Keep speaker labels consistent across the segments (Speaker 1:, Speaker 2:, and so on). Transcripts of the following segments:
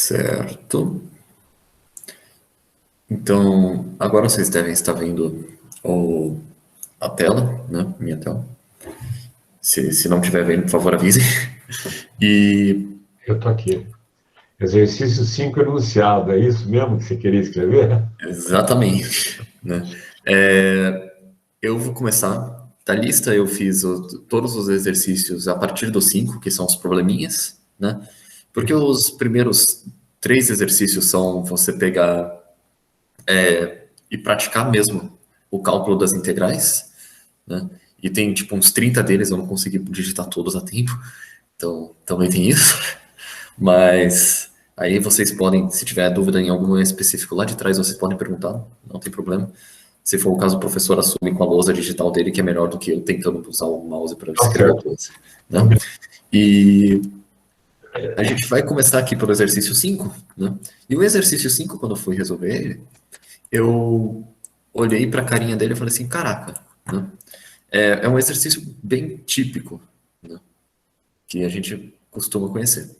Speaker 1: Certo. Então, agora vocês devem estar vendo a tela, né? Minha tela. Se não estiver vendo, por favor, avise. E
Speaker 2: Eu estou aqui. Exercício 5 enunciado, é isso mesmo que você queria escrever?
Speaker 1: exatamente, né? Eu vou começar. Da lista eu fiz todos os exercícios a partir do 5, que são os probleminhas, né? Porque os primeiros 3 exercícios são você pegar e praticar mesmo o cálculo das integrais, né? E tem tipo uns 30 deles, eu não consegui digitar todos a tempo, então também tem isso. Mas aí vocês podem, se tiver dúvida em algum específico lá de trás, vocês podem perguntar, não tem problema. Se for o caso, o professor assume com a lousa digital dele, que é melhor do que eu tentando usar o mouse para
Speaker 2: Tá
Speaker 1: escrever
Speaker 2: certo.
Speaker 1: a lousa, né? E a gente vai começar aqui pelo exercício 5, né? E o exercício 5, quando eu fui resolver ele, eu olhei para a carinha dele e falei assim, caraca, né? É um exercício bem típico, né? Que a gente costuma conhecer.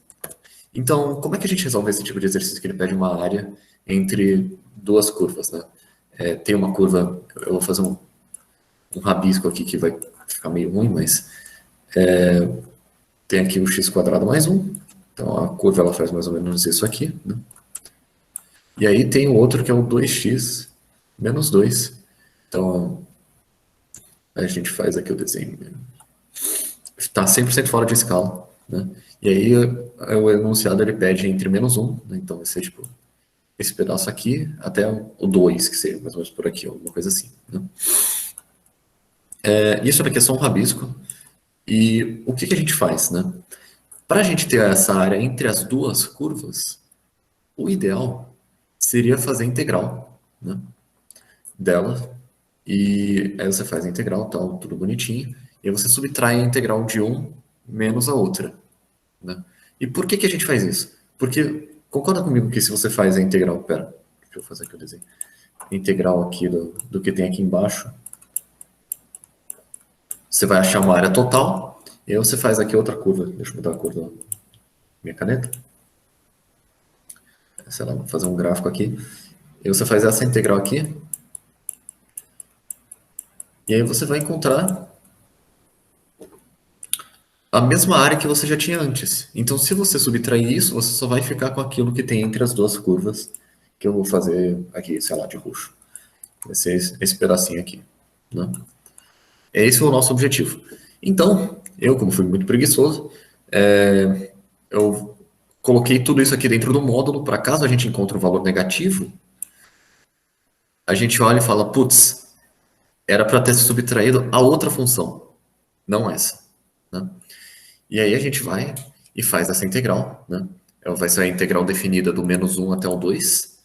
Speaker 1: Então, como é que a gente resolve esse tipo de exercício que ele pede uma área entre duas curvas, né? Tem uma curva, eu vou fazer um rabisco aqui que vai ficar meio ruim, mas tem aqui o x² mais 1, então a curva ela faz mais ou menos isso aqui, né? E aí tem o outro que é o 2x menos 2, então a gente faz aqui o desenho, está 100% fora de escala, né? E aí o enunciado ele pede entre menos 1, né? Então vai ser tipo esse pedaço aqui até o 2, que seria mais ou menos por aqui, alguma coisa assim, né? Isso daqui é só um rabisco. E o que que a gente faz, né? Para a gente ter essa área entre as duas curvas, o ideal seria fazer a integral, né, dela. E aí você faz a integral, tal, tudo bonitinho. E aí você subtrai a integral de um menos a outra, né? E por que que a gente faz isso? Porque, concorda comigo que se você faz a integral... Pera, deixa eu fazer aqui o desenho. Integral aqui do que tem aqui embaixo. Você vai achar uma área total, e aí você faz aqui outra curva. Deixa eu mudar a cor da minha caneta. Sei lá, vou fazer um gráfico aqui. E você faz essa integral aqui, e aí você vai encontrar a mesma área que você já tinha antes. Então, se você subtrair isso, você só vai ficar com aquilo que tem entre as duas curvas, que eu vou fazer aqui, sei lá, de roxo. Vai ser esse pedacinho aqui, né? Esse é o nosso objetivo. Então, eu, como fui muito preguiçoso, eu coloquei tudo isso aqui dentro do módulo, para caso a gente encontre um valor negativo, a gente olha e fala, putz, era para ter subtraído a outra função, não essa, né? E aí a gente vai e faz essa integral, né? Vai ser a integral definida do menos 1 até o 2,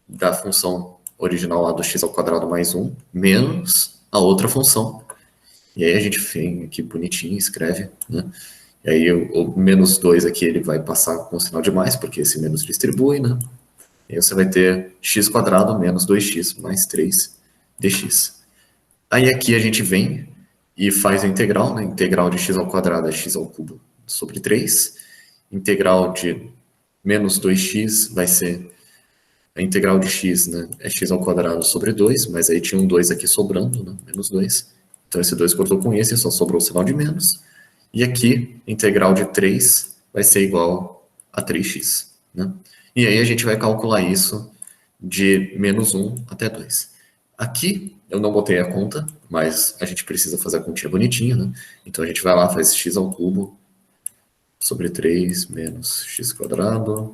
Speaker 1: da função original lá do x² mais 1, menos a outra função. E aí a gente vem aqui bonitinho, escreve, né? E aí o menos 2 aqui ele vai passar com o sinal de mais, porque esse menos distribui, né? E aí você vai ter x² menos 2x mais 3 dx. Aí aqui a gente vem e faz a integral, né? Integral de x² é x³ sobre 3. Integral de menos 2x vai ser a integral de x, né? É x² sobre 2, mas aí tinha um 2 aqui sobrando, né? Menos 2. Então esse 2 cortou com esse, só sobrou o sinal de menos. E aqui, integral de 3 vai ser igual a 3x, né? E aí a gente vai calcular isso de menos 1 até 2. Aqui eu não botei a conta, mas a gente precisa fazer a continha bonitinha, né? Então a gente vai lá, faz x² sobre 3 menos x²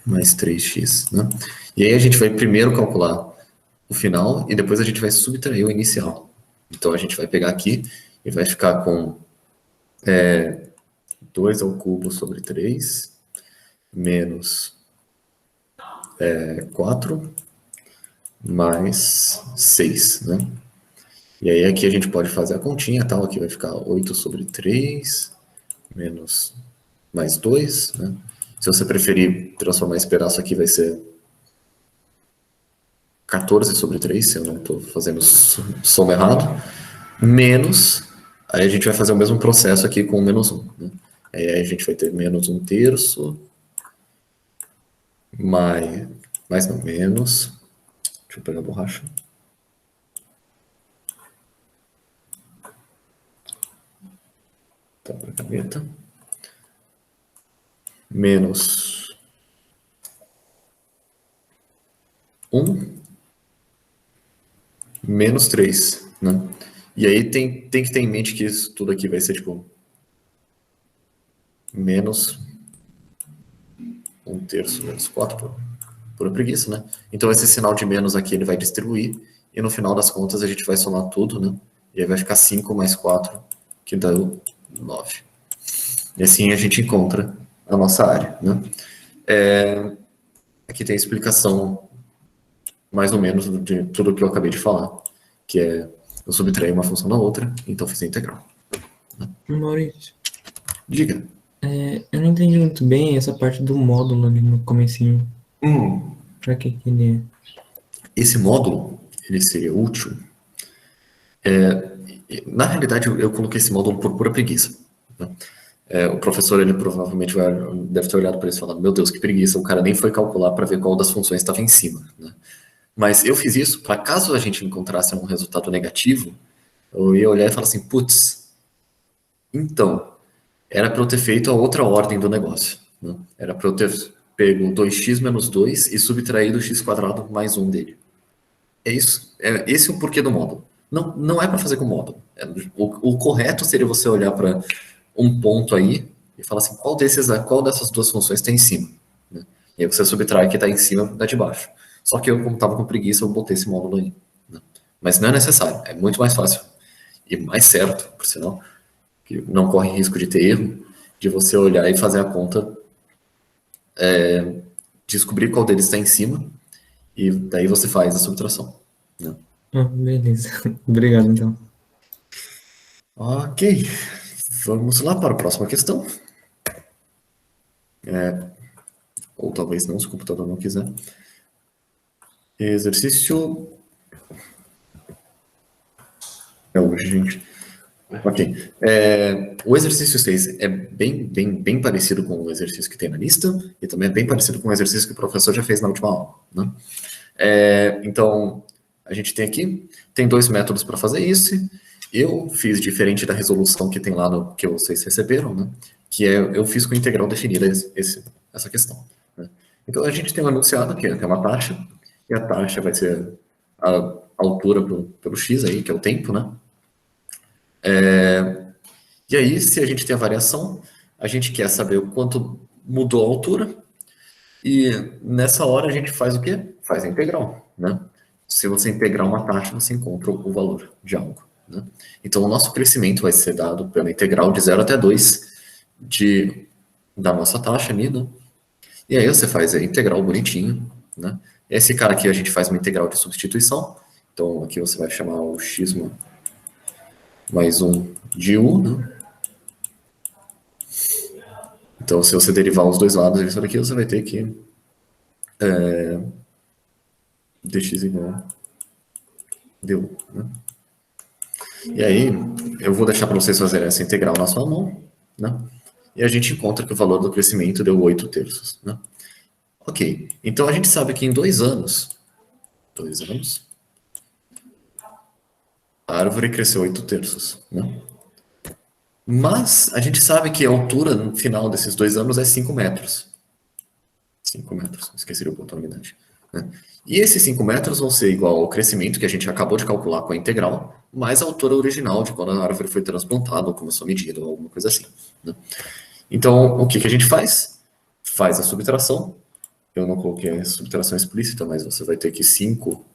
Speaker 1: mais 3x, né? E aí a gente vai primeiro calcular o final e depois a gente vai subtrair o inicial. Então a gente vai pegar aqui e vai ficar com 2² sobre 3 menos 4 mais 6, né? E aí aqui a gente pode fazer a continha, tal, aqui vai ficar 8 sobre 3 menos mais 2, né? Se você preferir transformar esse pedaço aqui, vai ser 14 sobre 3, se eu não estou fazendo soma errado, menos, aí a gente vai fazer o mesmo processo aqui com o menos 1, né? Aí a gente vai ter menos 1 terço mais não, menos. Deixa eu pegar a borracha. Tá para a caneta. Menos 1, menos 3, né? E aí tem que ter em mente que isso tudo aqui vai ser tipo menos 1/3, menos 4 por preguiça, né? Então esse sinal de menos aqui ele vai distribuir e no final das contas a gente vai somar tudo, né? E aí vai ficar 5 mais 4, que dá 9. E assim a gente encontra a nossa área, né? Aqui tem a explicação mais ou menos de tudo o que eu acabei de falar, que é eu subtraí uma função da outra, então fiz a integral.
Speaker 3: Maurício,
Speaker 1: Diga.
Speaker 3: eu não entendi muito bem essa parte do módulo ali no comecinho. Pra que ele é?
Speaker 1: Esse módulo, ele seria útil. Na realidade, eu coloquei esse módulo por pura preguiça, né? O professor, ele provavelmente deve ter olhado para isso e falado, meu Deus, que preguiça, o cara nem foi calcular para ver qual das funções estava em cima, né? Mas eu fiz isso para caso a gente encontrasse um resultado negativo, eu ia olhar e falar assim, putz, então, era para eu ter feito a outra ordem do negócio, né? Era para eu ter pego 2x menos 2 e subtraído x quadrado mais 1 dele. É isso. Esse é o porquê do módulo. Não é para fazer com módulo. O correto seria você olhar para um ponto aí e falar assim, qual dessas duas funções está em cima, né? E aí você subtrai que está em cima da de baixo. Só que eu, como estava com preguiça, eu botei esse módulo aí, né? Mas não é necessário. É muito mais fácil e mais certo, por sinal, que não corre risco de ter erro, de você olhar e fazer a conta, descobrir qual deles está em cima e daí você faz a subtração, né?
Speaker 3: Beleza. Obrigado, então.
Speaker 1: Ok, vamos lá para a próxima questão. Ou talvez não, se o computador não quiser. Exercício. É hoje, gente. Ok. O exercício 6 é bem parecido com o exercício que tem na lista e também é bem parecido com o exercício que o professor já fez na última aula, né? Então, a gente tem 2 métodos para fazer isso. Eu fiz diferente da resolução que tem lá no que vocês receberam, né? Que eu fiz com integral definida essa questão, né? Então, a gente tem um enunciado, que é uma taxa, e a taxa vai ser a altura pelo x aí, que é o tempo, né? E aí, se a gente tem a variação, a gente quer saber o quanto mudou a altura, e nessa hora a gente faz o quê? Faz a integral, né? Se você integrar uma taxa, você encontra o valor de algo, né? Então, o nosso crescimento vai ser dado pela integral de 0 até 2 da nossa taxa ali, né? E aí você faz a integral bonitinho, né? Esse cara aqui a gente faz uma integral de substituição. Então, aqui você vai chamar o x mais 1 de u, né? Então, se você derivar os dois lados disso daqui, você vai ter que dx igual a du, né? E aí, eu vou deixar para vocês fazerem essa integral na sua mão, né? E a gente encontra que o valor do crescimento deu 8/3, né? Ok, então a gente sabe que em 2 anos, a árvore cresceu 8/3, né? Mas a gente sabe que a altura no final desses 2 anos é 5 metros. 5 metros, esqueci de botar a unidade, né? E esses 5 metros vão ser igual ao crescimento que a gente acabou de calcular com a integral, mais a altura original de quando a árvore foi transplantada, ou começou a medida, ou alguma coisa assim, né? Então, o que a gente faz? Faz a subtração. Eu não coloquei a subtração explícita, mas você vai ter que 5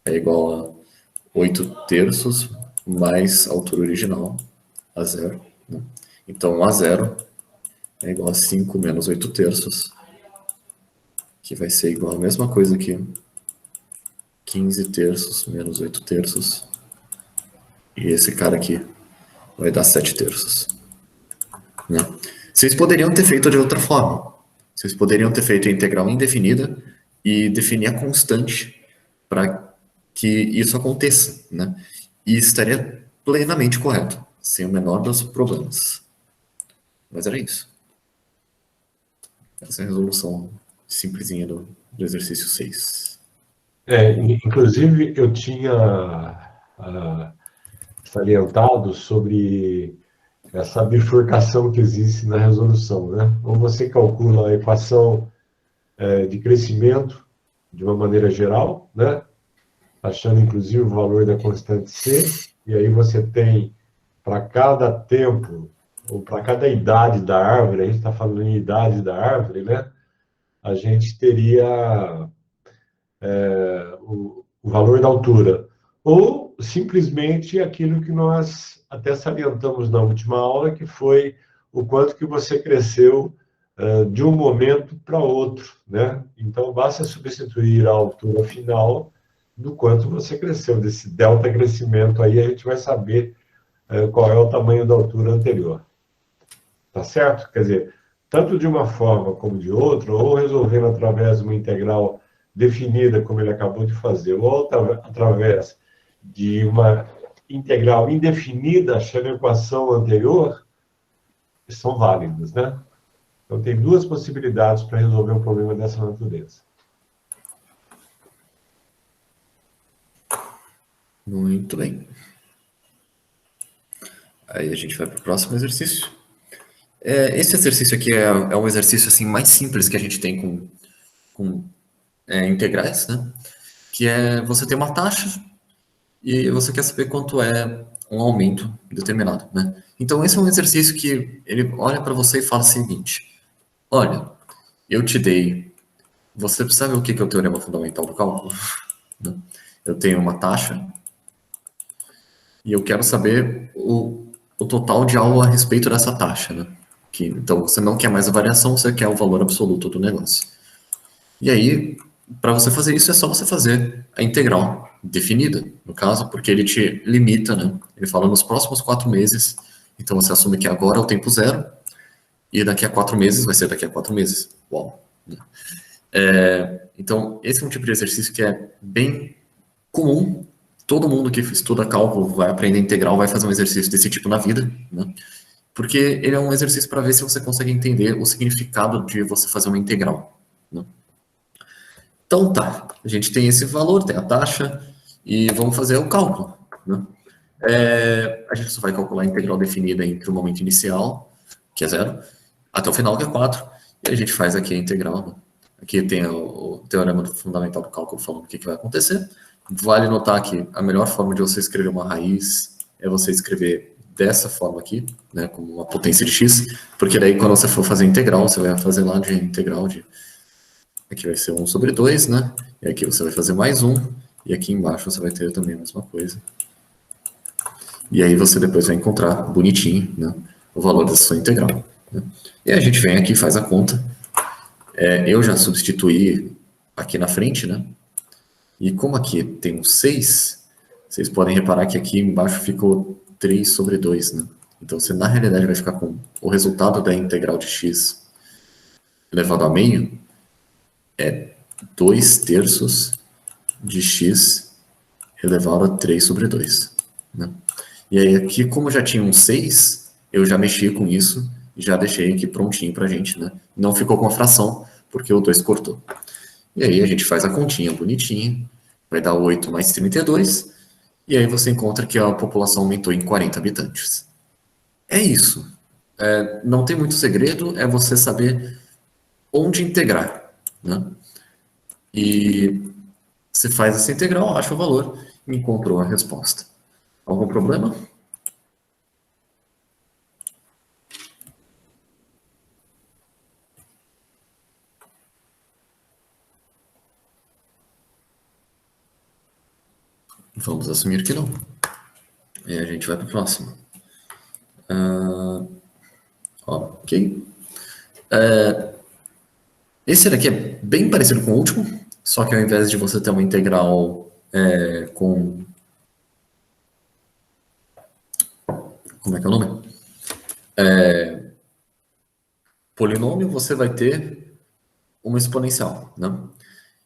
Speaker 1: é igual a 8/3 mais a altura original, a 0, né? Então, a 0 é igual a 5 menos 8/3, que vai ser igual a mesma coisa que 15/3 menos 8/3. E esse cara aqui vai dar 7/3, né? Vocês poderiam ter feito de outra forma. Vocês poderiam ter feito a integral indefinida e definir a constante para que isso aconteça, né? E estaria plenamente correto, sem o menor dos problemas. Mas era isso. Essa é a resolução simplesinha do exercício 6.
Speaker 2: Inclusive, eu tinha salientado sobre essa bifurcação que existe na resolução, né? Ou você calcula a equação de crescimento de uma maneira geral, né? Achando inclusive o valor da constante C, e aí você tem para cada tempo, ou para cada idade da árvore, a gente está falando em idade da árvore, né? A gente teria o valor da altura. Ou simplesmente aquilo que nós até salientamos na última aula, que foi o quanto que você cresceu de um momento para outro, né? Então, basta substituir a altura final do quanto você cresceu, desse delta crescimento aí, a gente vai saber qual é o tamanho da altura anterior. Tá certo? Quer dizer, tanto de uma forma como de outra, ou resolvendo através de uma integral definida, como ele acabou de fazer, ou através de uma integral indefinida, achando a equação anterior, são válidas, né? Então, tem duas possibilidades para resolver um problema dessa natureza.
Speaker 1: Muito bem. Aí a gente vai para o próximo exercício. Esse exercício aqui é um exercício assim, mais simples que a gente tem com integrais, né? Que é você tem uma taxa e você quer saber quanto é um aumento determinado, né? Então, esse é um exercício que ele olha para você e fala o seguinte: olha, eu te dei... Você sabe o que é o teorema fundamental do cálculo? Eu tenho uma taxa e eu quero saber o total de algo a respeito dessa taxa, né? Então, você não quer mais a variação, você quer o valor absoluto do negócio. E aí, para você fazer isso, é só você fazer a integral definida, no caso, porque ele te limita, né? Ele fala nos próximos 4 meses, então você assume que agora é o tempo zero, e daqui a 4 meses vai ser daqui a 4 meses. Uau! Então, esse é um tipo de exercício que é bem comum. Todo mundo que estuda cálculo vai aprender integral, vai fazer um exercício desse tipo na vida, né? Porque ele é um exercício para ver se você consegue entender o significado de você fazer uma integral, né? Então tá, a gente tem esse valor, tem a taxa, e vamos fazer o cálculo, né? A gente só vai calcular a integral definida entre o momento inicial, que é 0, até o final, que é 4, e a gente faz aqui a integral, né? Aqui tem o teorema fundamental do cálculo falando o que vai acontecer. Vale notar que a melhor forma de você escrever uma raiz é você escrever dessa forma aqui, né, como uma potência de x, porque daí quando você for fazer integral, você vai fazer lá de integral de... Aqui vai ser 1 sobre 2, né? E aqui você vai fazer mais 1, e aqui embaixo você vai ter também a mesma coisa. E aí você depois vai encontrar bonitinho, né, o valor da sua integral, né? E a gente vem aqui e faz a conta. Eu já substituí aqui na frente, né? E como aqui tem um 6, vocês podem reparar que aqui embaixo ficou 3 sobre 2, né? Então você na realidade vai ficar com o resultado da integral de x elevado a meio é 2/3 de x elevado a 3 sobre 2, né? E aí aqui, como já tinha um 6, eu já mexi com isso e já deixei aqui prontinho pra gente, né? Não ficou com a fração, porque o 2 cortou. E aí a gente faz a continha bonitinha, vai dar 8 mais 32, e aí você encontra que a população aumentou em 40 habitantes. É isso. Não tem muito segredo, é você saber onde integrar, né? E você faz essa integral, acha o valor e encontrou a resposta. Algum problema? Vamos assumir que não. E a gente vai para o próximo. Ok. Esse daqui é bem parecido com o último, só que ao invés de você ter uma integral com... Como é que é o nome? Polinômio, você vai ter uma exponencial, né?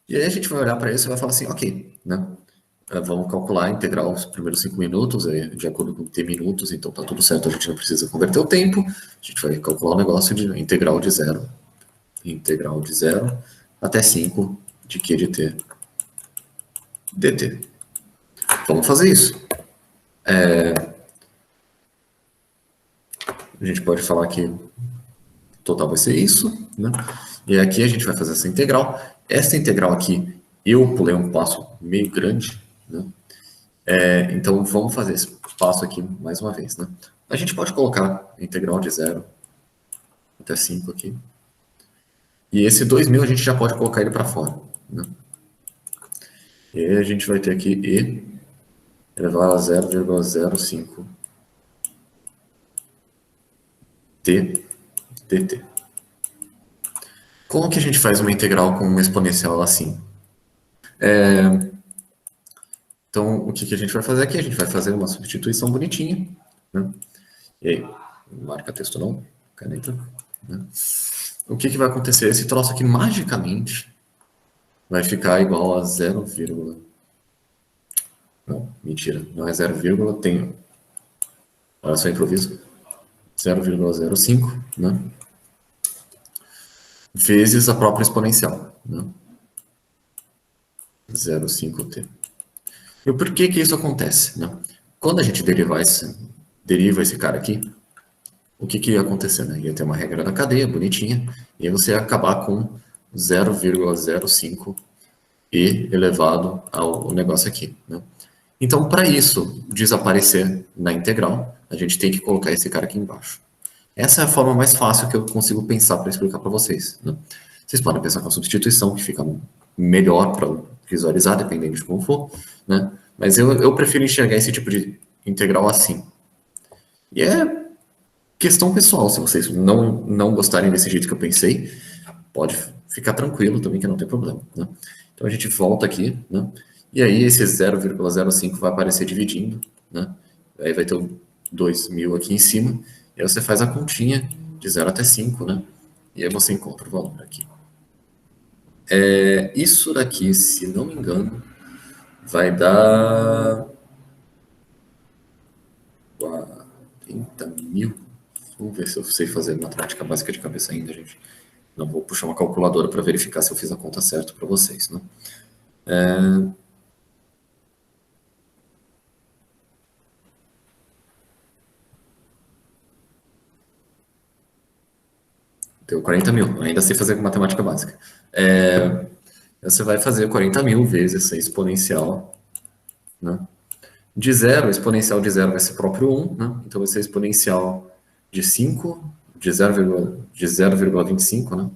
Speaker 1: E aí a gente vai olhar para isso e vai falar assim, ok, né? Vamos calcular a integral os primeiros 5 minutos, de acordo com t minutos, então tá tudo certo, a gente não precisa converter o tempo, a gente vai calcular o negócio de integral de 0 até 5 de Q de T dt. Vamos fazer isso. A gente pode falar que o total vai ser isso, né? E aqui a gente vai fazer essa integral. Essa integral aqui, eu pulei um passo meio grande, né? Então vamos fazer esse passo aqui mais uma vez, né? A gente pode colocar a integral de 0 até 5 aqui. E esse 2000 a gente já pode colocar ele para fora, né? E aí a gente vai ter aqui e elevado a 0,05 t dt. Como que a gente faz uma integral com uma exponencial assim? Então, o que a gente vai fazer aqui? A gente vai fazer uma substituição bonitinha, né? E aí, não marca texto não, caneta, né? O que vai acontecer? Esse troço aqui, magicamente, vai ficar igual a 0, não, mentira, não é 0, tem, olha só, improviso, 0,05, né? Vezes a própria exponencial, né? 0,5t. E por que isso acontece, né? Quando a gente deriva esse cara aqui, o que ia acontecer, né? Ia ter uma regra da cadeia, bonitinha, e aí você ia acabar com 0,05 e elevado ao negócio aqui, né? Então, para isso desaparecer na integral, a gente tem que colocar esse cara aqui embaixo. Essa é a forma mais fácil que eu consigo pensar para explicar para vocês, né? Vocês podem pensar com a substituição, que fica melhor para visualizar, dependendo de como for, né? Mas eu prefiro enxergar esse tipo de integral assim. E é questão pessoal, se vocês não gostarem desse jeito que eu pensei, pode ficar tranquilo também, que não tem problema, né? Então a gente volta aqui, né? E aí esse 0,05 vai aparecer dividindo, né? Aí vai ter o 2000 aqui em cima, e aí você faz a continha de 0 até 5, né? E aí você encontra o valor aqui. Isso daqui, se não me engano, vai dar 40.000. Vamos ver se eu sei fazer matemática básica de cabeça ainda, gente. Não vou puxar uma calculadora para verificar se eu fiz a conta certa para vocês, né? Deu 40.000. Ainda sei fazer matemática básica. Você vai fazer 40.000 vezes essa exponencial, né? De 0, a exponencial de 0 vai ser próprio 1, né? Então vai ser exponencial de 5, de 0,25, né?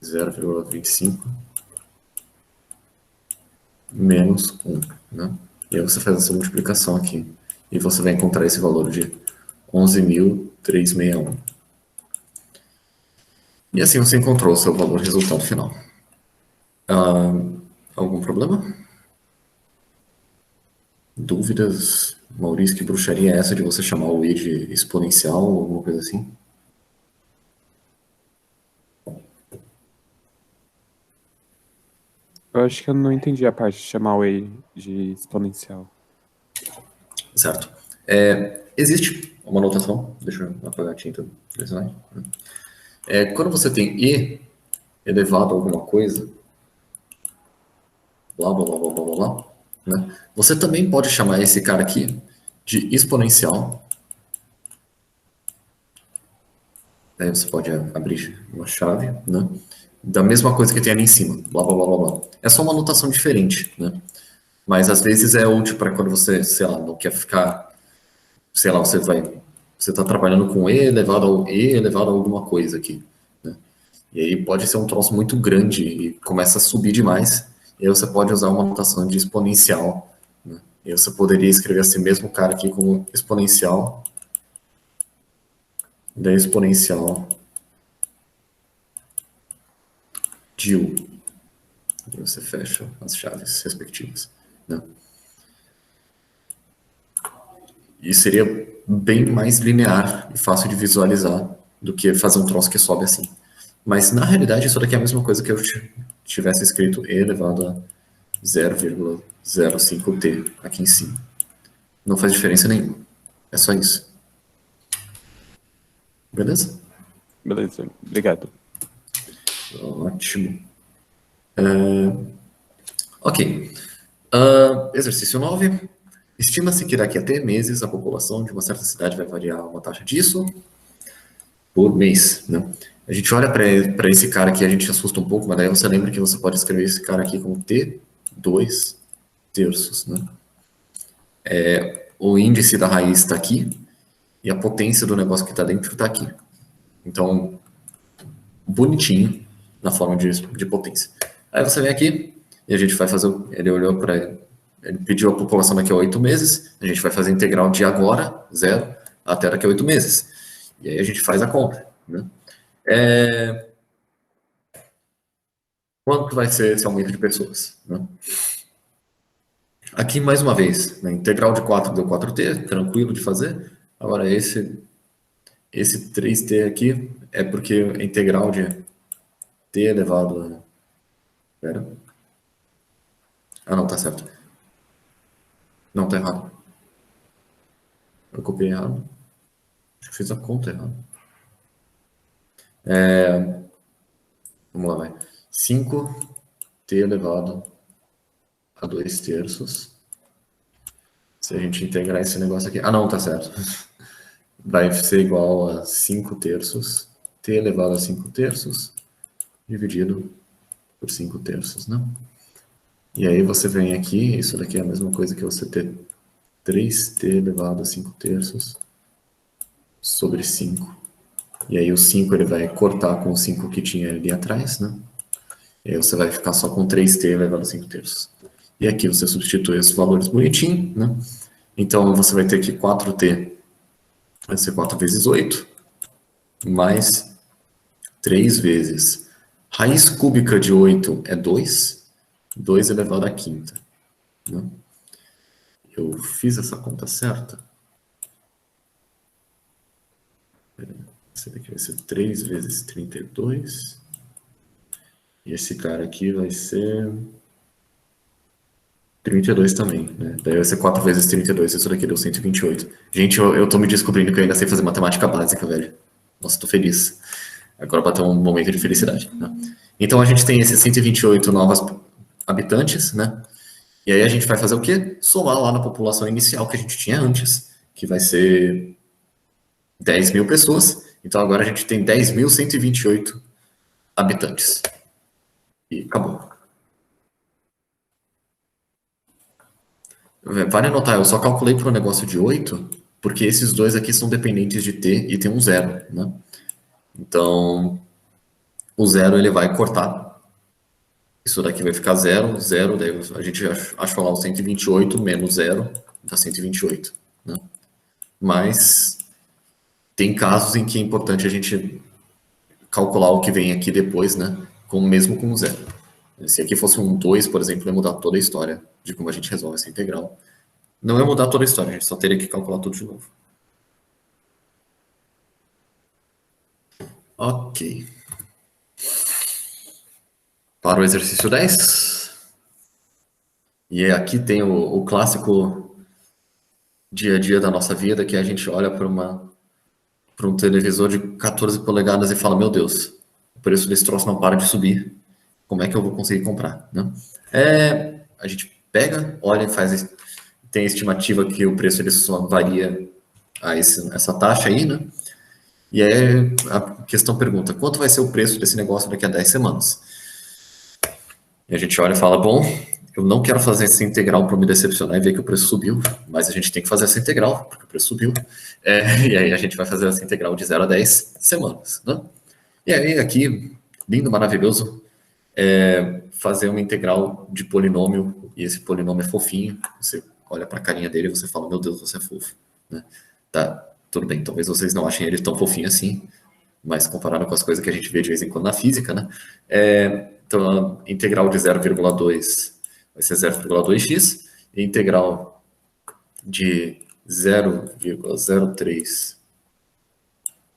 Speaker 1: 0,25 menos 1, né? E aí você faz essa multiplicação aqui. E você vai encontrar esse valor de 11.361. E assim você encontrou o seu valor resultado final. Algum problema? Dúvidas? Maurício, que bruxaria é essa de você chamar o E de exponencial ou alguma coisa assim?
Speaker 4: Eu acho que eu não entendi a parte de chamar o E de exponencial.
Speaker 1: Certo. Existe uma notação, deixa eu apagar a tinta do slide. Quando você tem E elevado a alguma coisa, blá, blá, blá, blá, blá, blá, né? Você também pode chamar esse cara aqui de exponencial. Aí você pode abrir uma chave, né? Da mesma coisa que tem ali em cima, blá, blá, blá, blá, blá. É só uma notação diferente, né? Mas às vezes é útil para quando você, sei lá, não quer ficar, sei lá, você está trabalhando com E elevado a alguma coisa aqui, né? E aí pode ser um troço muito grande e começa a subir demais. E aí você pode usar uma notação de exponencial, né? E aí você poderia escrever esse mesmo cara aqui como exponencial da exponencial de U. E você fecha as chaves respectivas, né? E seria bem mais linear e fácil de visualizar do que fazer um troço que sobe assim. Mas, na realidade, isso daqui é a mesma coisa que eu tivesse escrito E elevado a 0,05t aqui em cima. Não faz diferença nenhuma. É só isso. Beleza?
Speaker 4: Beleza, obrigado.
Speaker 1: Ótimo. Ok. Exercício 9. Estima-se que daqui a 3 meses a população de uma certa cidade vai variar uma taxa disso por mês, né? A gente olha para esse cara aqui, a gente assusta um pouco, mas daí você lembra que você pode escrever esse cara aqui como T2 terços, né? O índice da raiz está aqui e a potência do negócio que está dentro está aqui. Então, bonitinho na forma de potência. Aí você vem aqui e a gente vai fazer, ele olhou para ele pediu a população daqui a 8 meses, a gente vai fazer a integral de agora, 0, até daqui a 8 meses. E aí a gente faz a conta, né? Quanto vai ser esse aumento de pessoas, né? Aqui, mais uma vez, né, integral de 4 deu 4t, tranquilo de fazer. Agora, esse 3t aqui é porque a integral de t elevado a... Pera. Ah, não, tá certo. Não, tá errado. Eu copiei errado. Acho que fiz a conta errada. Vamos lá, vai. 5t elevado a 2 terços. Se a gente integrar esse negócio aqui... Ah, não, tá certo. Vai ser igual a 5 terços, t elevado a 5 terços, dividido por 5 terços, né? E aí você vem aqui, isso daqui é a mesma coisa que você ter 3t elevado a 5 terços sobre 5. E aí o 5 ele vai cortar com o 5 que tinha ali atrás, né? E aí você vai ficar só com 3t elevado a 5 terços. E aqui você substitui esses valores bonitinho, né? Então você vai ter que 4t vai ser 4 vezes 8, mais 3 vezes. Raiz cúbica de 8 é 2, 2 elevado à quinta. Né? Eu fiz essa conta certa? Esse daqui vai ser 3 vezes 32. E esse cara aqui vai ser 32 também, né? Daí vai ser 4 vezes 32, isso daqui deu 128. Gente, eu tô me descobrindo que eu ainda sei fazer matemática básica, velho. Nossa, tô feliz. Agora bateu um momento de felicidade, né? Então a gente tem esses 128 novos habitantes, né? E aí a gente vai fazer o quê? Somar lá na população inicial que a gente tinha antes, que vai ser 10 mil pessoas. Então agora a gente tem 10.128 habitantes. E acabou. Vale anotar, eu só calculei para o negócio de 8, porque esses dois aqui são dependentes de t e tem um 0, né? Então, o 0 ele vai cortar. Isso daqui vai ficar 0, 0, daí a gente achou lá o 128 menos 0, dá 128, né? Mas tem casos em que é importante a gente calcular o que vem aqui depois, né? Mesmo com 0. Se aqui fosse um 2, por exemplo, ia mudar toda a história de como a gente resolve essa integral. Não ia mudar toda a história, a gente só teria que calcular tudo de novo. Ok. Para o exercício 10. E aqui tem o clássico dia a dia da nossa vida, que a gente olha para um televisor de 14 polegadas e fala, meu Deus, o preço desse troço não para de subir. Como é que eu vou conseguir comprar, né? A gente pega, olha e faz... Tem a estimativa que o preço ele só varia a essa taxa aí, né? E aí a questão pergunta, quanto vai ser o preço desse negócio daqui a 10 semanas? E a gente olha e fala, bom, eu não quero fazer essa integral para me decepcionar e ver que o preço subiu, mas a gente tem que fazer essa integral, porque o preço subiu. E aí a gente vai fazer essa integral de 0 a 10 semanas, né? E aí aqui, lindo, maravilhoso, fazer uma integral de polinômio, e esse polinômio é fofinho, você olha para a carinha dele e você fala, meu Deus, você é fofo, né? Tá, tudo bem, talvez vocês não achem ele tão fofinho assim, mas comparado com as coisas que a gente vê de vez em quando na física, né? Então, a integral de 0,2 vai ser 0,2x, e a integral de 0,03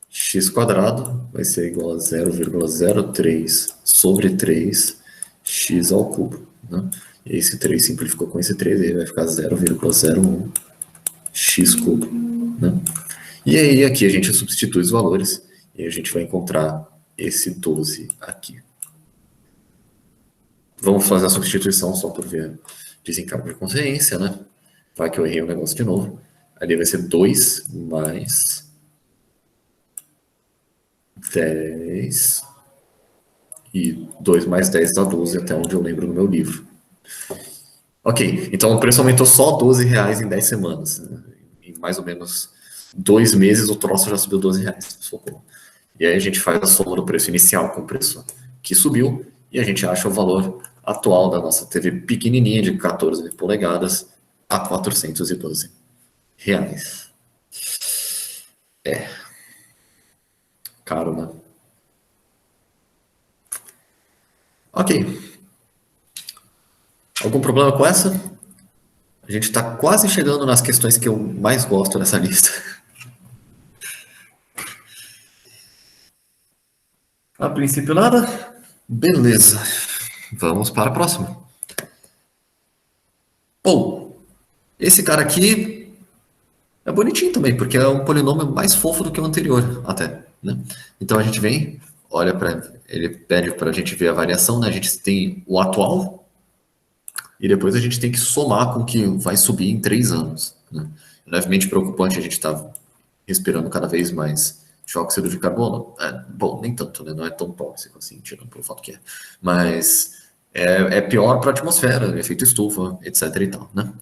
Speaker 1: x quadrado vai ser igual a 0,03 sobre 3 x ao cubo, né? E esse 3 simplificou com esse 3, aí vai ficar 0,01 x cubo, né? E aí aqui a gente substitui os valores e a gente vai encontrar esse 12 aqui. Vamos fazer a substituição só por via desencargo de consciência, né? Vai que eu errei o negócio de novo. Ali vai ser 2 mais 10. E 2 mais 10 dá 12, até onde eu lembro no meu livro. Ok, então o preço aumentou só R$12 em 10 semanas. Né? Em mais ou menos 2 meses o troço já subiu R$12. Socorro. E aí a gente faz a soma do preço inicial com o preço que subiu e a gente acha o valor atual da nossa TV pequenininha de 14 polegadas a R$412. É. Caro, né? Ok. Algum problema com essa? A gente está quase chegando nas questões que eu mais gosto dessa lista. A princípio nada? Beleza. Vamos para a próxima. Bom, esse cara aqui é bonitinho também, porque é um polinômio mais fofo do que o anterior, até. Né? Então a gente vem, olha para ele, pede para a gente ver a variação, né? A gente tem o atual e depois a gente tem que somar com o que vai subir em 3 anos. Né? Levemente preocupante, a gente está respirando cada vez mais dióxido de carbono. Bom, nem tanto, né? Não é tão tóxico assim, tirando pelo fato que é. Mas é pior para a atmosfera, efeito estufa, etc. e tal, né?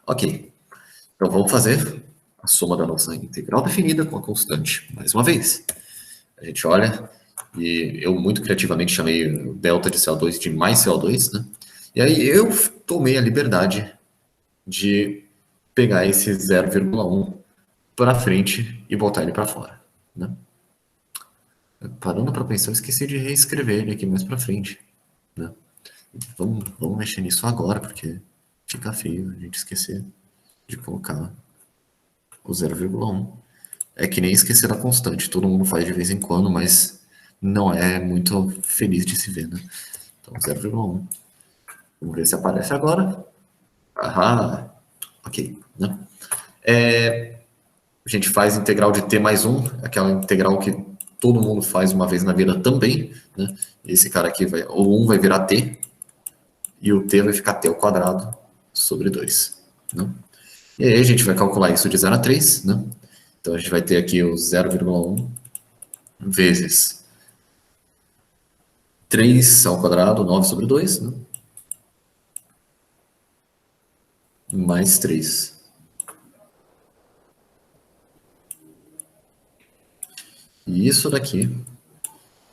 Speaker 1: Ok. Então vamos fazer a soma da nossa integral definida com a constante. Mais uma vez. A gente olha, e eu muito criativamente chamei o delta de CO2 de mais CO2, né? E aí eu tomei a liberdade de pegar esse 0,1 para frente e botar ele para fora, né? Parando para pensar, eu esqueci de reescrever ele aqui mais para frente, né? Vamos mexer nisso agora, porque fica feio a gente esquecer de colocar o 0,1. É que nem esquecer a constante, todo mundo faz de vez em quando, mas não é muito feliz de se ver, né? Então, 0,1. Vamos ver se aparece agora. Aham, ok, né? A gente faz integral de t mais 1, aquela integral que todo mundo faz uma vez na vida também, né? Esse cara aqui, o 1 vai virar t, e o t vai ficar t ao quadrado sobre 2, né? E aí a gente vai calcular isso de 0 a 3, né? Então a gente vai ter aqui o 0,1 vezes 3 ao quadrado, 9 sobre 2, né? Mais 3. E isso daqui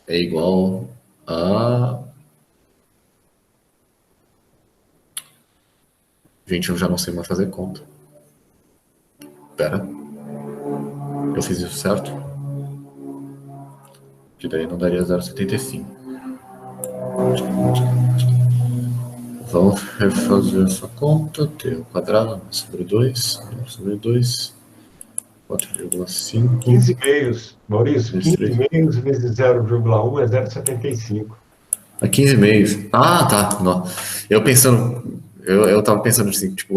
Speaker 1: é igual a... Gente, eu já não sei mais fazer conta. Pera. Eu fiz isso certo? Que daí não daria 0,75. Vamos refazer essa conta. T ao quadrado sobre 2. Sobre 2. 4,5.
Speaker 2: 15 meios, Maurício. 15 meios vezes 0,1 é 0,75.
Speaker 1: A 15 meios. Ah, tá. Não. Eu pensando... Eu tava pensando assim, tipo,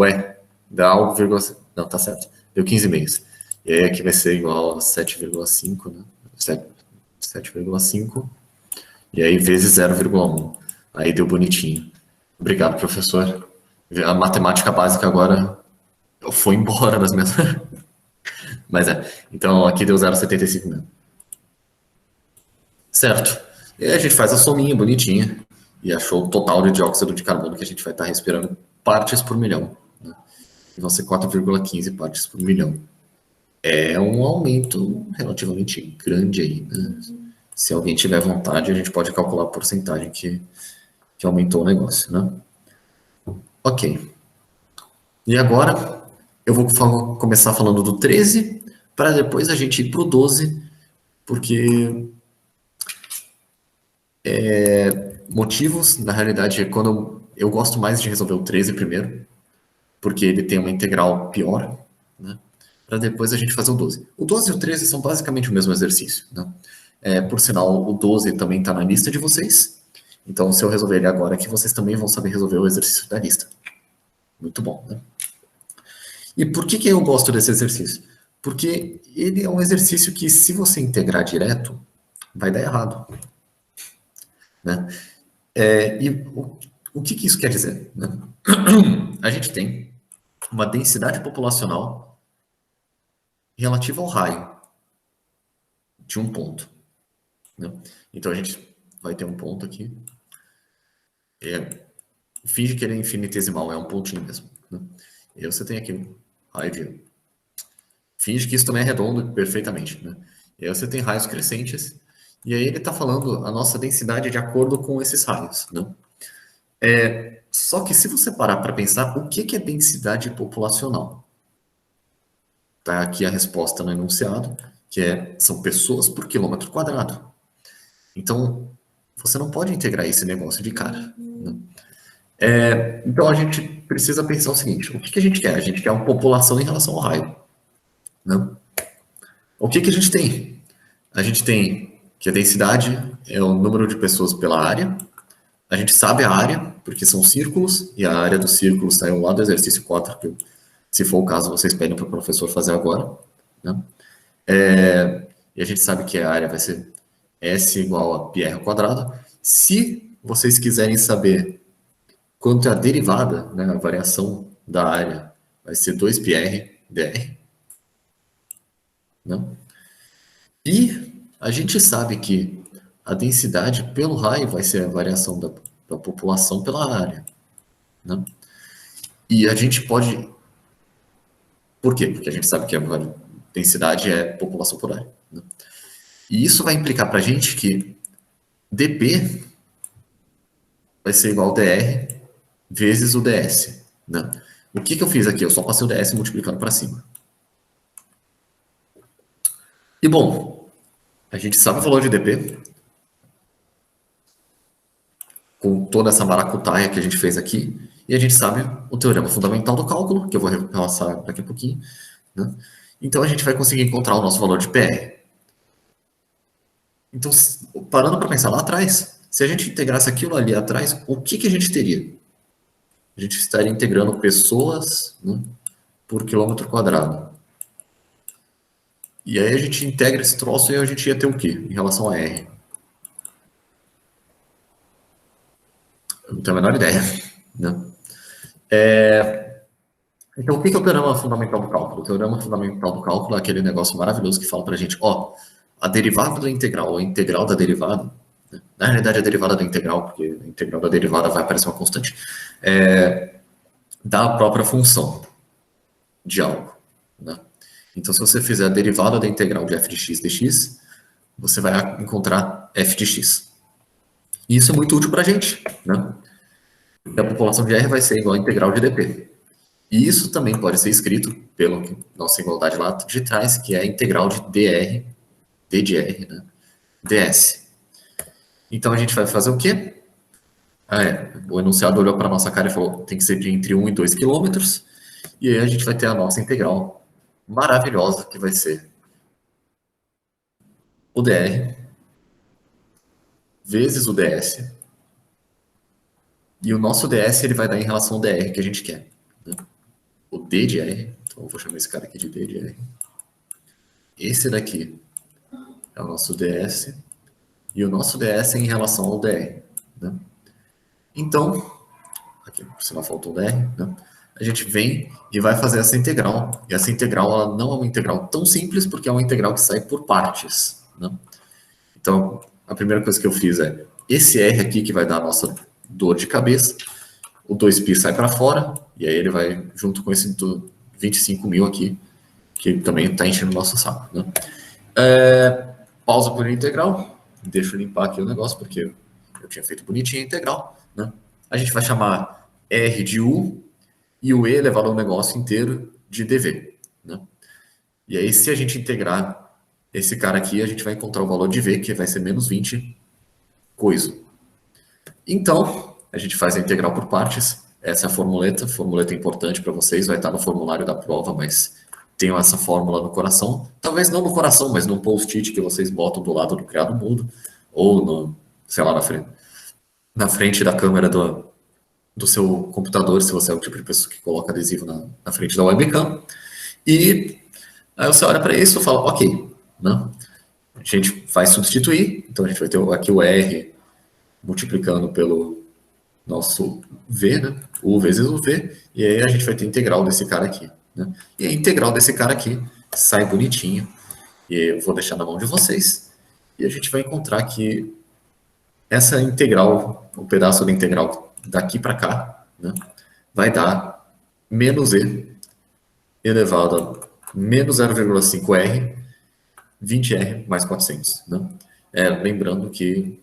Speaker 1: dá algo, não, tá certo. Deu 15 meios. E aí aqui vai ser igual a 7,5, né? 7,5. E aí vezes 0,1. Aí deu bonitinho. Obrigado, professor. A matemática básica agora foi embora das minhas... Mas então aqui deu 0,75 mesmo. Certo. E aí a gente faz a sominha bonitinha e achou o total de dióxido de carbono que a gente vai estar respirando partes por milhão. Né? E vão ser 4,15 partes por milhão. É um aumento relativamente grande aí, né? Se alguém tiver vontade, a gente pode calcular a porcentagem que aumentou o negócio, né? Ok. E agora, eu vou começar falando do 13, para depois a gente ir para o 12, porque motivos, na realidade, quando eu gosto mais de resolver o 13 primeiro, porque ele tem uma integral pior, né? Para depois a gente fazer o 12. O 12 e o 13 são basicamente o mesmo exercício, né? Por sinal, o 12 também está na lista de vocês, então se eu resolver ele agora aqui, vocês também vão saber resolver o exercício da lista. Muito bom, né? E por que eu gosto desse exercício? Porque ele é um exercício que, se você integrar direto, vai dar errado. né? E o que isso quer dizer, né? A gente tem uma densidade populacional relativa ao raio de um ponto, né? Então a gente vai ter um ponto aqui. Finge que ele é infinitesimal, é um pontinho mesmo, né? E aí você tem aqui um raio de... Finge que isso também é redondo perfeitamente, né? E aí você tem raios crescentes, e aí ele está falando a nossa densidade de acordo com esses raios, né? Só que se você parar para pensar, o que é densidade populacional? Tá aqui a resposta no enunciado, que são pessoas por quilômetro quadrado. Então, você não pode integrar esse negócio de cara, né? Então, a gente precisa pensar o seguinte, o que a gente quer? A gente quer uma população em relação ao raio, né? O que a gente tem? A gente tem que a densidade é o número de pessoas pela área. A gente sabe a área, porque são círculos, e a área dos círculos saiu lá do exercício 4, que, se for o caso, vocês pedem para o professor fazer agora, né? E a gente sabe que a área vai ser S igual a πr ao quadrado. Se vocês quiserem saber quanto é a derivada, né, a variação da área, vai ser 2πr dr, né? E a gente sabe que a densidade pelo raio vai ser a variação da população pela área, né? E a gente pode... Por quê? Porque a gente sabe que a densidade é população por área, né? E isso vai implicar para a gente que dp vai ser igual a dr vezes o ds, né? O que eu fiz aqui? Eu só passei o ds multiplicando para cima. E, bom, a gente sabe o valor de dp, com toda essa maracutaia que a gente fez aqui, e a gente sabe o teorema fundamental do cálculo, que eu vou repassar daqui a pouquinho, né? Então, a gente vai conseguir encontrar o nosso valor de PR. Então, parando para pensar lá atrás, se a gente integrasse aquilo ali atrás, o que a gente teria? A gente estaria integrando pessoas, né, por quilômetro quadrado. E aí a gente integra esse troço e a gente ia ter o quê em relação a R? Eu não tenho a menor ideia, né? Então, o que é o teorema fundamental do cálculo? O teorema fundamental do cálculo é aquele negócio maravilhoso que fala para a gente, ó, a derivada da integral, ou a integral da derivada, né? Na realidade, a derivada da integral, porque a integral da derivada vai aparecer uma constante, da própria função de algo, né? Então, se você fizer a derivada da integral de f de x dx, você vai encontrar f de x. E isso é muito útil para a gente, né? A população de R vai ser igual a integral de dp. E isso também pode ser escrito pela nossa igualdade lá de trás, que é a integral de dr, d de r, né, ds. Então, a gente vai fazer o quê? O enunciado olhou para a nossa cara e falou, tem que ser de entre 1 e 2 quilômetros, e aí a gente vai ter a nossa integral maravilhosa, que vai ser o dr vezes o ds, e o nosso ds ele vai dar em relação ao dr que a gente quer, né? O d de r, então eu vou chamar esse cara aqui de d de r. Esse daqui é o nosso ds, e o nosso ds é em relação ao dr, né? Então, aqui por sinal faltou o dr, né? A gente vem e vai fazer essa integral, e essa integral ela não é uma integral tão simples, porque é uma integral que sai por partes, né? Então, a primeira coisa que eu fiz é, esse r aqui que vai dar a nossa dor de cabeça, o 2π sai para fora, e aí ele vai junto com esse 25.000 aqui, que também está enchendo o nosso saco, né? Pausa por integral, deixa eu limpar aqui o negócio, porque eu tinha feito bonitinho a integral, né? A gente vai chamar R de U, e o E elevado ao negócio inteiro de dV, né? E aí, se a gente integrar esse cara aqui, a gente vai encontrar o valor de V, que vai ser menos 20 coisa. Então, a gente faz a integral por partes. Essa é a formuleta importante para vocês, vai estar no formulário da prova, mas tenham essa fórmula no coração. Talvez não no coração, mas num post-it que vocês botam do lado do criado mudo, ou no, sei lá, na frente da câmera do seu computador, se você é o tipo de pessoa que coloca adesivo na frente da webcam. E aí você olha para isso e fala, ok, né? A gente vai substituir, então a gente vai ter aqui o R multiplicando pelo nosso V, né? U vezes o V, e aí a gente vai ter a integral desse cara aqui, né? E a integral desse cara aqui sai bonitinho, e aí eu vou deixar na mão de vocês, e a gente vai encontrar que essa integral, o pedaço da integral daqui para cá, né, vai dar menos E elevado a menos 0,5R, 20R mais 400. Né? Lembrando que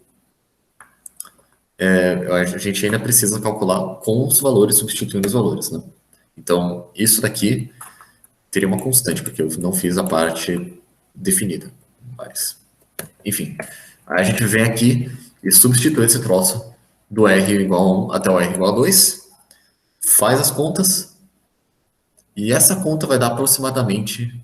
Speaker 1: a gente ainda precisa calcular com os valores, substituindo os valores. Né? Então, isso daqui teria uma constante, porque eu não fiz a parte definida. Mas, enfim, aí a gente vem aqui e substitui esse troço do R igual a 1 até o R igual a 2, faz as contas, e essa conta vai dar aproximadamente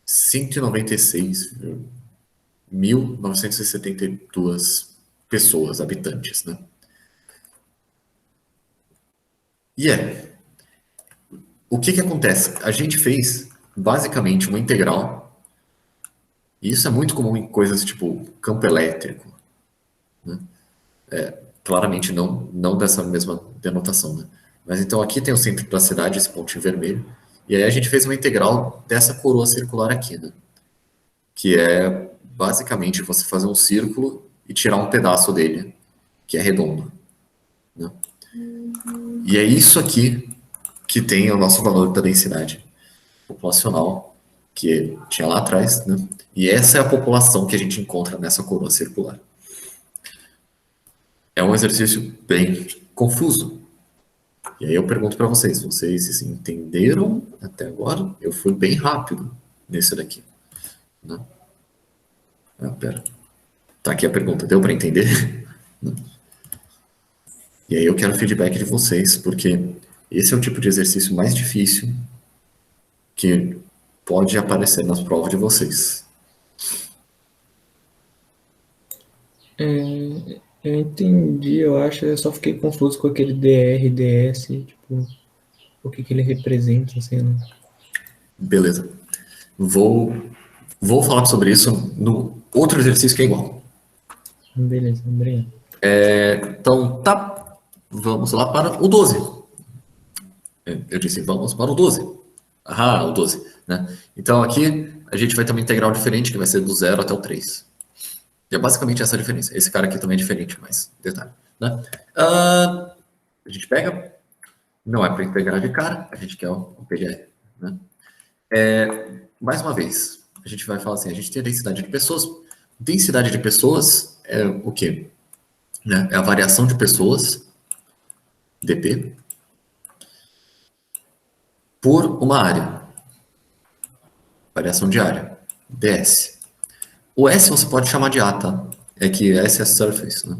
Speaker 1: 196.972 pessoas, habitantes, né? E o que acontece? A gente fez, basicamente, uma integral, e isso é muito comum em coisas tipo campo elétrico, né? Claramente não dessa mesma denotação, né? Mas então aqui tem o centro da cidade, esse pontinho vermelho, e aí a gente fez uma integral dessa coroa circular aqui, né? Que é basicamente você fazer um círculo e tirar um pedaço dele, que é redondo, né? E é isso aqui que tem o nosso valor da densidade populacional, que tinha lá atrás, né? E essa é a população que a gente encontra nessa coroa circular. É um exercício bem confuso. E aí eu pergunto para vocês entenderam até agora? Eu fui bem rápido nesse daqui, né? Pera. Tá aqui a pergunta, deu para entender? E aí eu quero feedback de vocês, porque esse é o tipo de exercício mais difícil que pode aparecer nas provas de vocês.
Speaker 3: Eu entendi, eu acho, eu só fiquei confuso com aquele DR, DS, tipo, o que ele representa, sei lá.
Speaker 1: Beleza. Vou falar sobre isso no outro exercício que é igual.
Speaker 3: Beleza, obrigado.
Speaker 1: Então, tá. Vamos lá para o 12. Eu disse, vamos para o 12. O 12, né? Então, aqui, a gente vai ter uma integral diferente, que vai ser do 0 até o 3. E é basicamente essa a diferença. Esse cara aqui também é diferente, mas detalhe, né? A gente pega, não é para integrar de cara, a gente quer o PGR, né? Mais uma vez, a gente vai falar assim, a gente tem a densidade de pessoas. Densidade de pessoas é o quê? Né? É a variação de pessoas, dp, por uma área. Variação de área, ds. O S você pode chamar de A, tá? É que S é surface, né?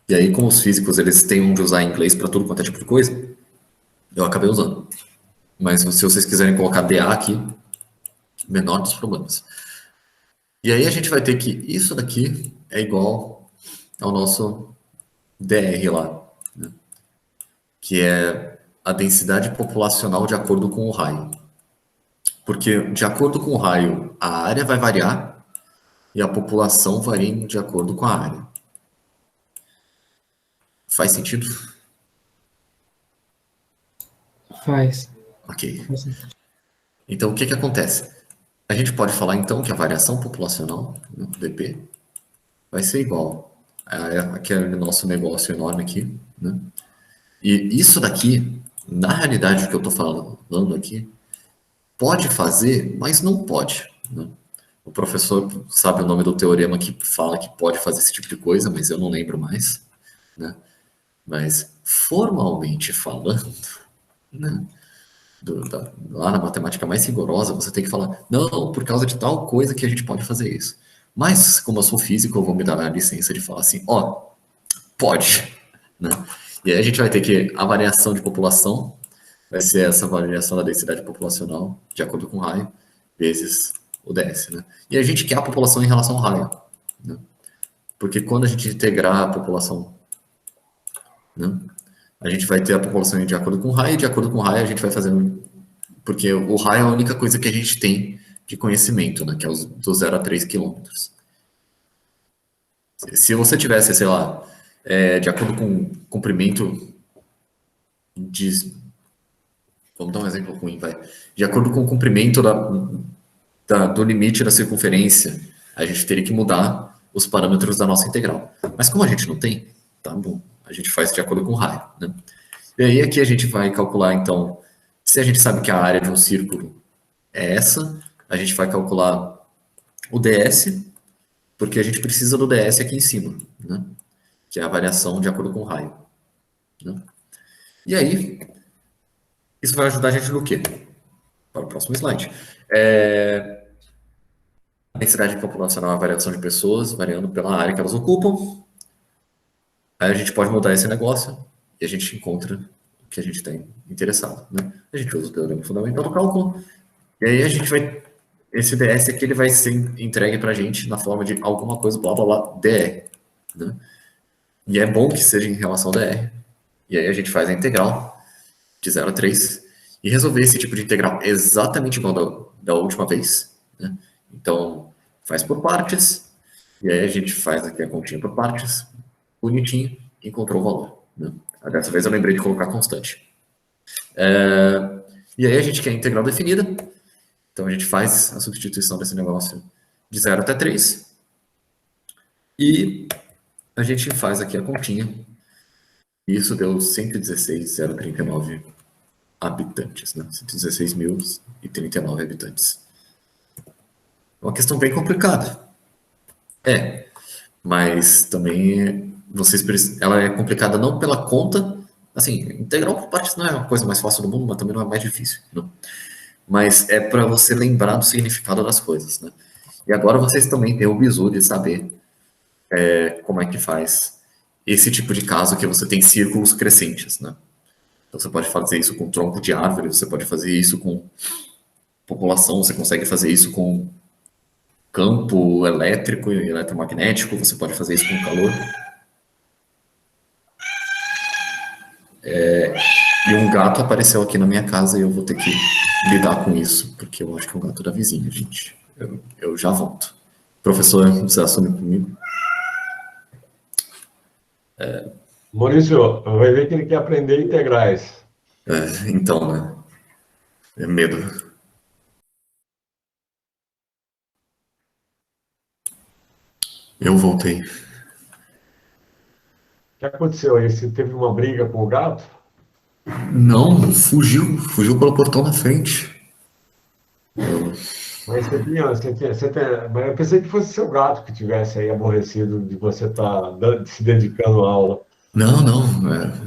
Speaker 1: E aí, como os físicos, eles têm de usar inglês para tudo quanto é tipo de coisa, eu acabei usando. Mas se vocês quiserem colocar DA aqui, menor dos problemas. E aí a gente vai ter que isso daqui é igual ao nosso DR lá, né? Que é a densidade populacional de acordo com o raio. Porque, de acordo com o raio, a área vai variar e a população varia de acordo com a área. Faz sentido?
Speaker 3: Faz.
Speaker 1: Ok. Então, o que acontece? A gente pode falar, então, que a variação populacional, né, dp, vai ser igual àquele nosso negócio enorme aqui, né? E isso daqui, na realidade, o que eu estou falando aqui, pode fazer, mas não pode, né? O professor sabe o nome do teorema que fala que pode fazer esse tipo de coisa, mas eu não lembro mais, né? Mas, formalmente falando, né, lá na matemática mais rigorosa, você tem que falar, não, por causa de tal coisa que a gente pode fazer isso. Mas, como eu sou físico, eu vou me dar a licença de falar assim, pode, né? E aí a gente vai ter que a variação de população vai ser essa variação da densidade populacional, de acordo com o raio, vezes o DS, né? E a gente quer a população em relação ao raio, né? Porque quando a gente integrar a população, né, a gente vai ter a população de acordo com o raio, e de acordo com o raio a gente vai fazendo... Porque o raio é a única coisa que a gente tem de conhecimento, né, que é do 0 a 3 quilômetros. Se você tivesse, sei lá, de acordo com o comprimento de... Vamos dar um exemplo ruim, vai. De acordo com o comprimento do limite da circunferência, a gente teria que mudar os parâmetros da nossa integral. Mas como a gente não tem, tá bom, a gente faz de acordo com o raio, né? E aí aqui a gente vai calcular, então, se a gente sabe que a área de um círculo é essa, a gente vai calcular o ds, porque a gente precisa do ds aqui em cima, né? Que é a variação de acordo com o raio, né? E aí, isso vai ajudar a gente no quê? Para o próximo slide. A densidade populacional é a variação de pessoas, variando pela área que elas ocupam. Aí a gente pode mudar esse negócio e a gente encontra o que a gente está interessado, né? A gente usa o teorema fundamental do cálculo, e aí a gente vai... Esse ds aqui ele vai ser entregue para a gente na forma de alguma coisa, blá, blá, blá, dr, né? E é bom que seja em relação a dr. E aí a gente faz a integral de 0 a 3 e resolver esse tipo de integral exatamente igual da última vez, né? Então, faz por partes, e aí a gente faz aqui a continha por partes, bonitinho, encontrou o valor, né? Dessa vez eu lembrei de colocar constante. E aí a gente quer a integral definida, então a gente faz a substituição desse negócio de 0 até 3, e a gente faz aqui a continha, e isso deu 116.039 habitantes, né? 116.039 habitantes. Uma questão bem complicada. Mas também ela é complicada não pela conta, assim, integral por partes não é a coisa mais fácil do mundo, mas também não é mais difícil, não. Mas é para você lembrar do significado das coisas, né? E agora vocês também têm o bizu de saber como é que faz esse tipo de caso que você tem círculos crescentes, né? Então você pode fazer isso com tronco de árvore, você pode fazer isso com população, você consegue fazer isso com campo elétrico e eletromagnético, você pode fazer isso com calor. E um gato apareceu aqui na minha casa e eu vou ter que lidar com isso, porque eu acho que é um gato da vizinha, gente. Eu já volto. Professor, você assume comigo?
Speaker 2: Maurício, vai ver que ele quer aprender integrais.
Speaker 1: Então, né? É medo. Eu voltei.
Speaker 2: O que aconteceu aí? Você teve uma briga com o gato?
Speaker 1: Não, fugiu pelo portão da frente.
Speaker 2: Mas mas eu pensei que fosse seu gato que tivesse aí aborrecido de você estar se dedicando à aula.
Speaker 1: Não,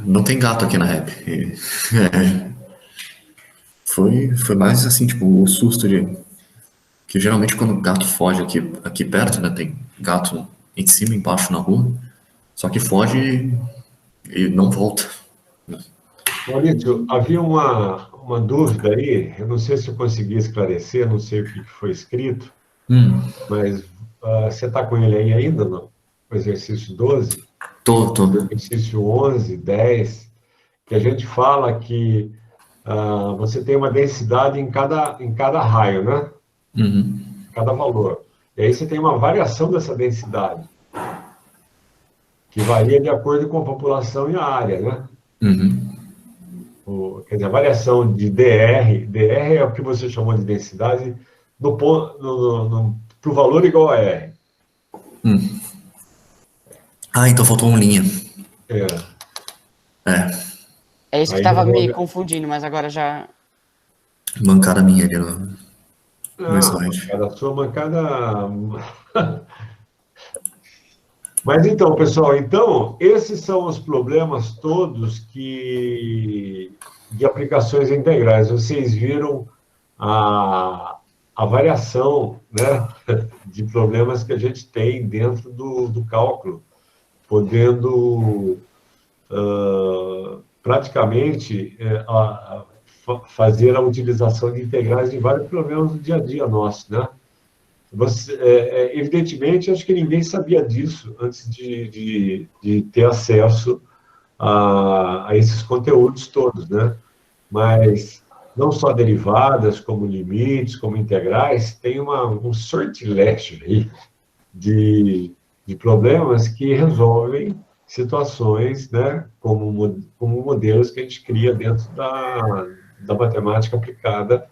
Speaker 1: não tem gato aqui na rap. Foi mais assim, tipo, o susto de... Que geralmente quando o gato foge aqui perto, né, tem gato em cima e embaixo na rua, só que foge e não volta.
Speaker 2: Maurício, havia uma dúvida aí, eu não sei se eu consegui esclarecer, não sei o que foi escrito, mas você está com ele aí ainda, não? O exercício 12?
Speaker 1: Tô.
Speaker 2: Exercício 11, 10, que a gente fala que você tem uma densidade em cada raio, né? Cada valor. E aí você tem uma variação dessa densidade, que varia de acordo com a população e a área, né? Quer dizer, a variação de DR é o que você chamou de densidade para o valor igual a R.
Speaker 1: Então faltou uma linha.
Speaker 5: É isso que estava me confundindo, mas agora já...
Speaker 1: Mancada minha ali no slide.
Speaker 2: A sua mancada... Mas então, pessoal, esses são os problemas todos de aplicações integrais. Vocês viram a variação, né, de problemas que a gente tem dentro do cálculo, podendo praticamente fazer a utilização de integrais em vários problemas do dia a dia nosso, né? Evidentemente, acho que ninguém sabia disso antes de ter acesso a esses conteúdos todos, né? Mas não só derivadas, como limites, como integrais, tem um sortilégio aí de de problemas que resolvem situações, né, como modelos que a gente cria dentro da matemática aplicada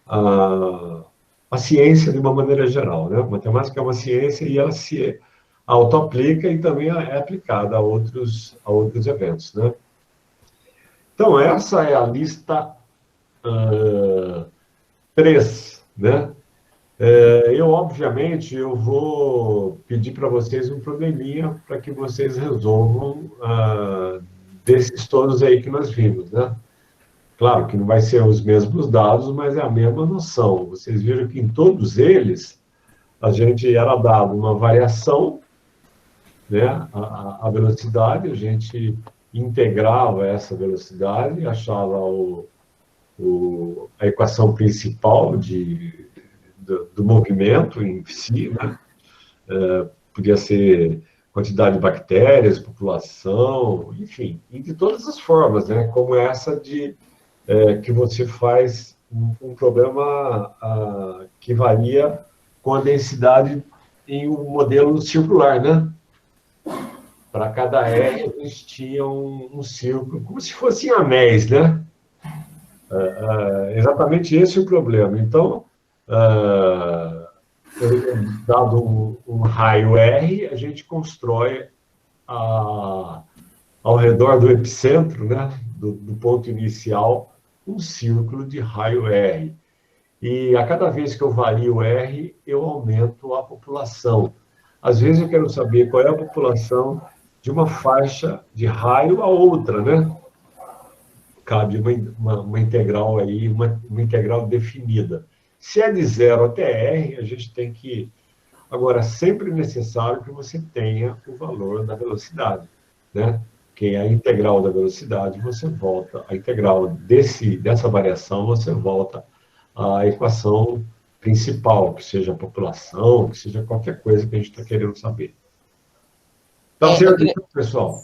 Speaker 2: à ciência de uma maneira geral, né? A matemática é uma ciência e ela se auto-aplica e também é aplicada a outros eventos, né? Então, essa é a lista 3, né? Obviamente, eu vou pedir para vocês um probleminha para que vocês resolvam desses todos aí que nós vimos, né? Claro que não vai ser os mesmos dados, mas é a mesma noção. Vocês viram que em todos eles, a gente era dado uma variação, né? A velocidade, a gente integrava essa velocidade, achava a equação principal do movimento em si, né? Podia ser quantidade de bactérias, população, enfim, e de todas as formas, né? Como essa que você faz um problema que varia com a densidade em um modelo circular, né? Para cada R, existia um círculo, como se fossem anéis, né? Exatamente esse é o problema. Então, dado um raio R, a gente constrói ao redor do epicentro, né, do ponto inicial, um círculo de raio R. E a cada vez que eu vario R, eu aumento a população. Às vezes eu quero saber qual é a população de uma faixa de raio a outra, né? Cabe uma integral aí, uma integral definida. Se é de 0 até R, a gente tem que... Agora, sempre é necessário que você tenha o valor da velocidade, né? Que é a integral da velocidade, você volta... A integral dessa variação, você volta à equação principal, que seja a população, que seja qualquer coisa que a gente está querendo saber. Tá certo, pessoal?